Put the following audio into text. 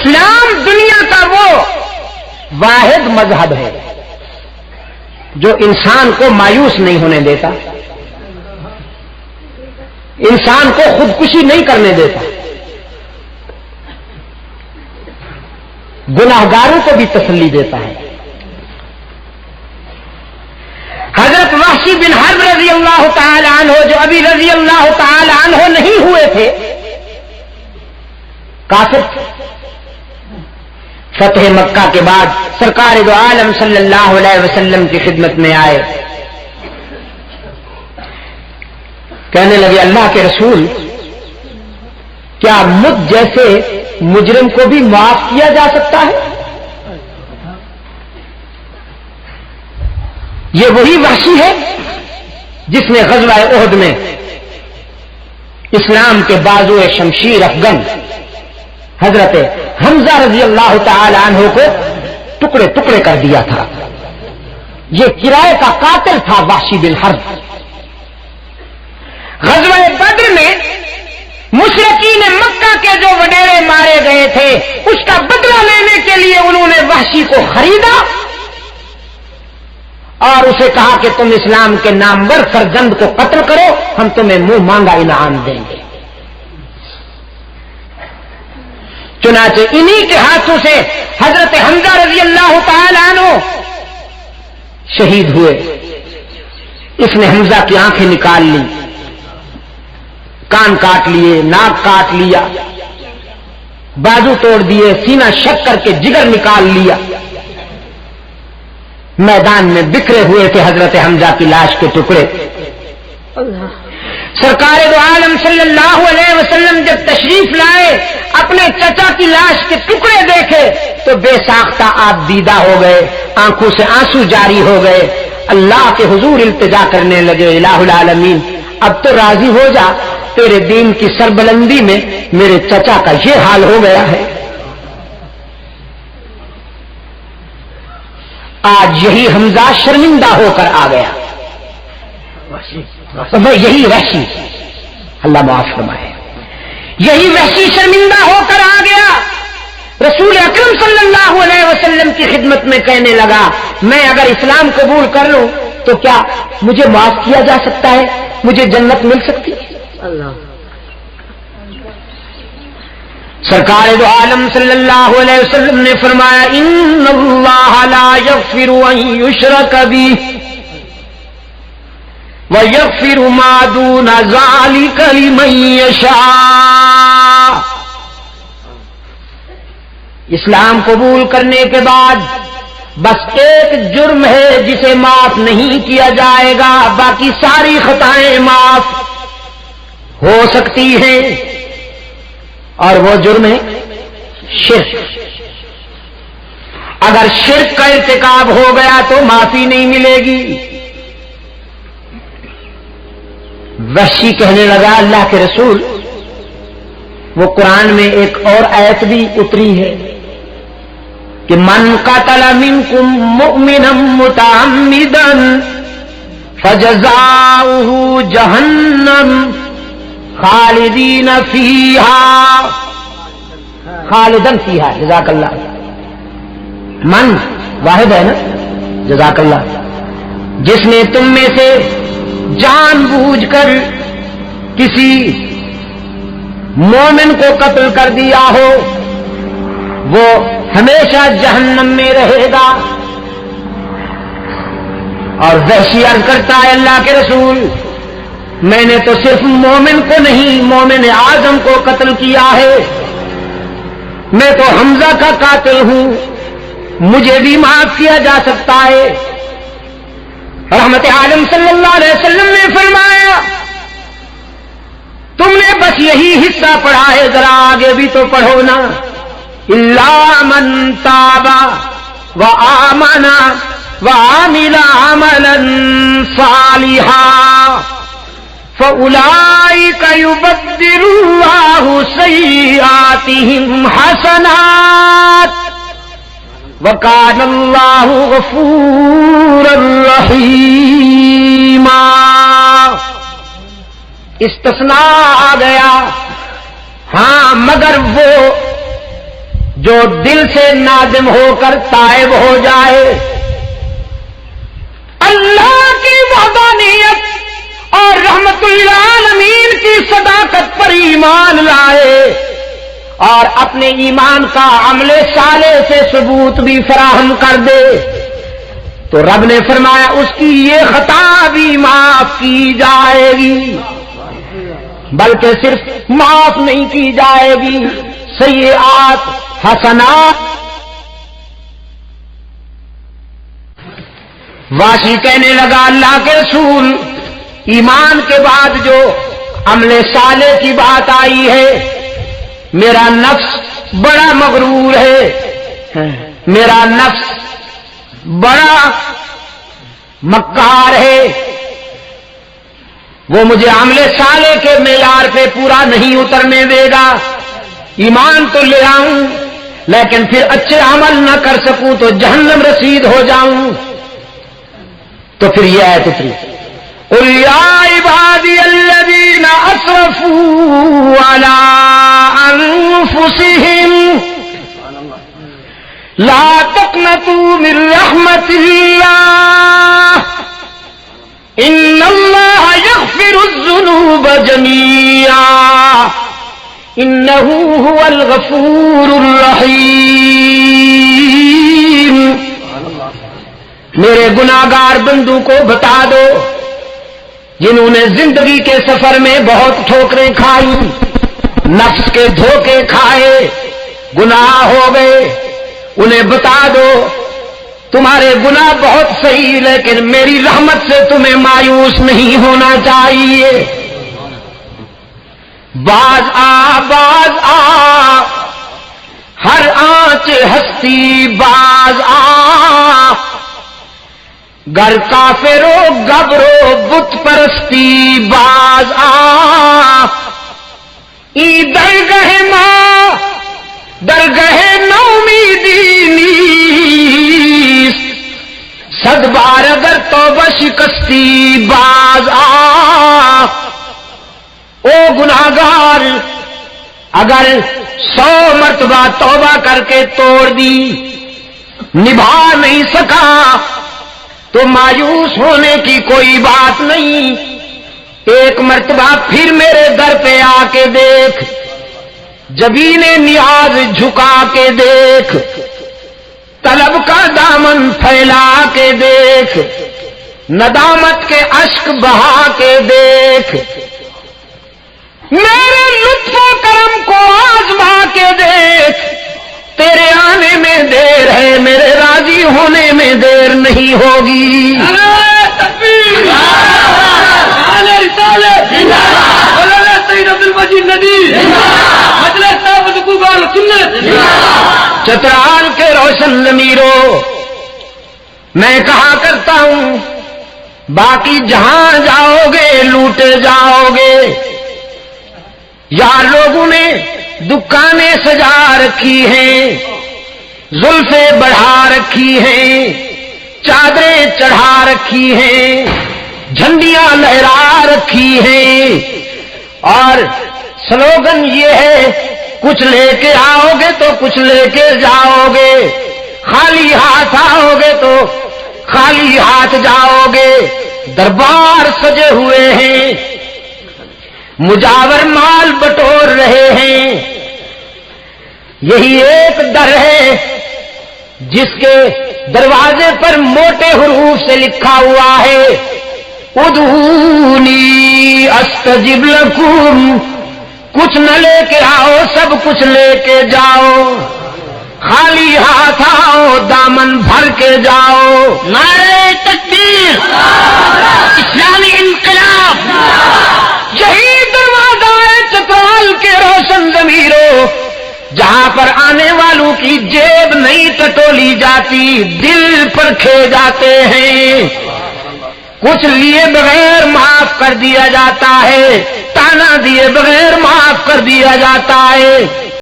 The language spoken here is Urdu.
اسلام دنیا کا وہ واحد مذہب ہے جو انسان کو مایوس نہیں ہونے دیتا، انسان کو خودکشی نہیں کرنے دیتا، گناہگاروں کو بھی تسلی دیتا ہے۔ حضرت وحشی بن حرب رضی اللہ تعالی عنہ، جو ابھی رضی اللہ تعالی عنہ نہیں ہوئے تھے، کافر فتح مکہ کے بعد سرکار دو عالم صلی اللہ علیہ وسلم کی خدمت میں آئے، کہنے لگے اللہ کے رسول، کیا مجھ جیسے مجرم کو بھی معاف کیا جا سکتا ہے؟ یہ وہی وحشی ہے جس نے غزوہ احد میں اسلام کے بازو شمشیر افغن حضرت حمزہ رضی اللہ تعالی عنہ کو ٹکڑے ٹکڑے کر دیا تھا۔ یہ کرائے کا قاتل تھا وحشی بن حرب۔ غزوہ بدر میں مشرکین مکہ کے جو وڈیرے مارے گئے تھے، اس کا بدلہ لینے کے لیے انہوں نے وحشی کو خریدا اور اسے کہا کہ تم اسلام کے نامور فرزند کو قتل کرو، ہم تمہیں منہ مانگا انعام دیں گے۔ چنانچہ انہی کے ہاتھوں سے حضرت حمزہ رضی اللہ تعالی عنہ شہید ہوئے۔ اس نے حمزہ کی آنکھیں نکال لی، کان کاٹ لیے، ناک کاٹ لیا، بازو توڑ دیے، سینہ شک کر کے جگر نکال لیا۔ میدان میں بکھرے ہوئے تھے حضرت حمزہ کی لاش کے ٹکڑے۔ سرکار دو عالم صلی اللہ علیہ وسلم جب تشریف لائے، اپنے چچا کی لاش کے ٹکڑے دیکھے تو بے ساختہ آپ دیدہ ہو گئے، آنکھوں سے آنسو جاری ہو گئے، اللہ کے حضور التجا کرنے لگے، الہ العالمین اب تو راضی ہو جا، تیرے دین کی سربلندی میں میرے چچا کا یہ حال ہو گیا ہے۔ آج یہی حمزہ شرمندہ ہو کر آ گیا، یہی وحشی، اللہ معاف فرمائے، یہی وحشی شرمندہ ہو کر آ گیا۔ رسول اکرم صلی اللہ علیہ وسلم کی خدمت میں کہنے لگا، میں اگر اسلام قبول کر لوں تو کیا مجھے معاف کیا جا سکتا ہے؟ مجھے جنت مل سکتی ہے؟ سرکار دو عالم صلی اللہ علیہ وسلم نے فرمایا، ان اللہ لا یغفر ان یشرک بہ وَيَغْفِرُ مَا دُونَ ذَلِكَ لِمَن يَشَاءُ۔ اسلام قبول کرنے کے بعد بس ایک جرم ہے جسے معاف نہیں کیا جائے گا، باقی ساری خطائیں معاف ہو سکتی ہیں، اور وہ جرم ہے شرک۔ اگر شرک کا ارتکاب ہو گیا تو معافی نہیں ملے گی۔ وحشی کہنے لگا، اللہ کے رسول، وہ قرآن میں ایک اور آیت بھی اتری ہے کہ من قتل منکم مؤمنا متعمدا فجزاؤہ جہنم خالدین فیہا، خالدن فیہا، جزاک اللہ۔ من واحد ہے نا، جزاک اللہ۔ جس نے تم میں سے جان بوجھ کر کسی مومن کو قتل کر دیا ہو، وہ ہمیشہ جہنم میں رہے گا۔ اور وحشی عرض کرتا ہے، اللہ کے رسول، میں نے تو صرف مومن کو نہیں، مومن اعظم کو قتل کیا ہے، میں تو حمزہ کا قاتل ہوں، مجھے بھی معاف کیا جا سکتا ہے۔ رحمت عالم صلی اللہ علیہ وسلم نے فرمایا، تم نے بس یہی حصہ پڑھا ہے، ذرا آگے بھی تو پڑھو نا، الا من تاب وآمن وعمل عملا صالحا فأولئک یبدل اللہ سیئاتہم حسنات وَكَانَ اللَّهُ غَفُورًا رَحِيمًا۔ استثناء آ گیا، ہاں مگر وہ جو دل سے نادم ہو کر تائب ہو جائے، اللہ کی وحدانیت اور رحمت للعالمین کی صداقت پر ایمان لائے اور اپنے ایمان کا عمل صالح سے ثبوت بھی فراہم کر دے، تو رب نے فرمایا اس کی یہ خطا بھی معاف کی جائے گی، بلکہ صرف معاف نہیں کی جائے گی، سیئات حسنات۔ واشی کہنے لگا اللہ کے رسول، ایمان کے بعد جو عمل صالح کی بات آئی ہے، میرا نفس بڑا مغرور ہے، میرا نفس بڑا مکار ہے، وہ مجھے عمل صالح کے معیار پہ پورا نہیں اترنے دے گا، ایمان تو لے آؤں لیکن پھر اچھے عمل نہ کر سکوں تو جہنم رسید ہو جاؤں۔ تو پھر یہ آیت اتری، قل یا عبادی الذین اسرفوا علی انفسہم لا تقنطوا من رحمت اللہ ان اللہ یغفر الذنوب جمیعا انہ هو الغفور الرحیم۔ میرے گناہگار بندوں کو بتا دو جنہوں نے زندگی کے سفر میں بہت ٹھوکریں کھائی، نفس کے دھوکے کھائے، گناہ ہو گئے، انہیں بتا دو تمہارے گناہ بہت صحیح لیکن میری رحمت سے تمہیں مایوس نہیں ہونا چاہیے۔ باز آ ہر آنچ ہستی باز آ، گر کافرو گبرو بت پرستی باز آ، ای درگہ ماں درگہ نومیدی نیست، صد بار اگر توبہ شکستی باز آ۔ او گناہگار، اگر 100 مرتبہ توبہ کر کے توڑ دی، نبھا نہیں سکا تو مایوس ہونے کی کوئی بات نہیں، ایک مرتبہ پھر میرے در پہ آ کے دیکھ، جبین نیاز جھکا کے دیکھ، طلب کا دامن پھیلا کے دیکھ، ندامت کے اشک بہا کے دیکھ، میرے لطف و کرم کو آزما کے دیکھ، تیرے آنے میں دیر ہے میرے راضی ہونے میں دیر نہیں ہوگی۔ چترال کے روشن ضمیروں، میں کہا کرتا ہوں باقی جہاں جاؤ گے لوٹے جاؤ گے، یار لوگوں نے دکانیں سجا رکھی ہیں، زلفیں بڑھا رکھی ہیں، چادریں چڑھا رکھی ہیں، جھنڈیاں لہرا رکھی ہیں، اور سلوگن یہ ہے کچھ لے کے آؤ گے تو کچھ لے کے جاؤ گے، خالی ہاتھ آؤ گے تو خالی ہاتھ جاؤ گے، دربار سجے ہوئے ہیں، مجاور مال بٹور رہے ہیں، یہی ایک در ہے جس کے دروازے پر موٹے حروف سے لکھا ہوا ہے ادعونی استجب لکم، کچھ نہ لے کے آؤ سب کچھ لے کے جاؤ، خالی ہاتھ آؤ دامن بھر کے جاؤ۔ نعرہ تکبیر، اسلامی انقلاب، یہی دروازہ ہے چترال کے روشن ضمیروں، جہاں پر آنے والوں کی جیب نہیں ٹٹولی جاتی، دل پرکھے جاتے ہیں، کچھ لیے بغیر معاف کر دیا جاتا ہے، تانا دیے بغیر معاف کر دیا جاتا ہے،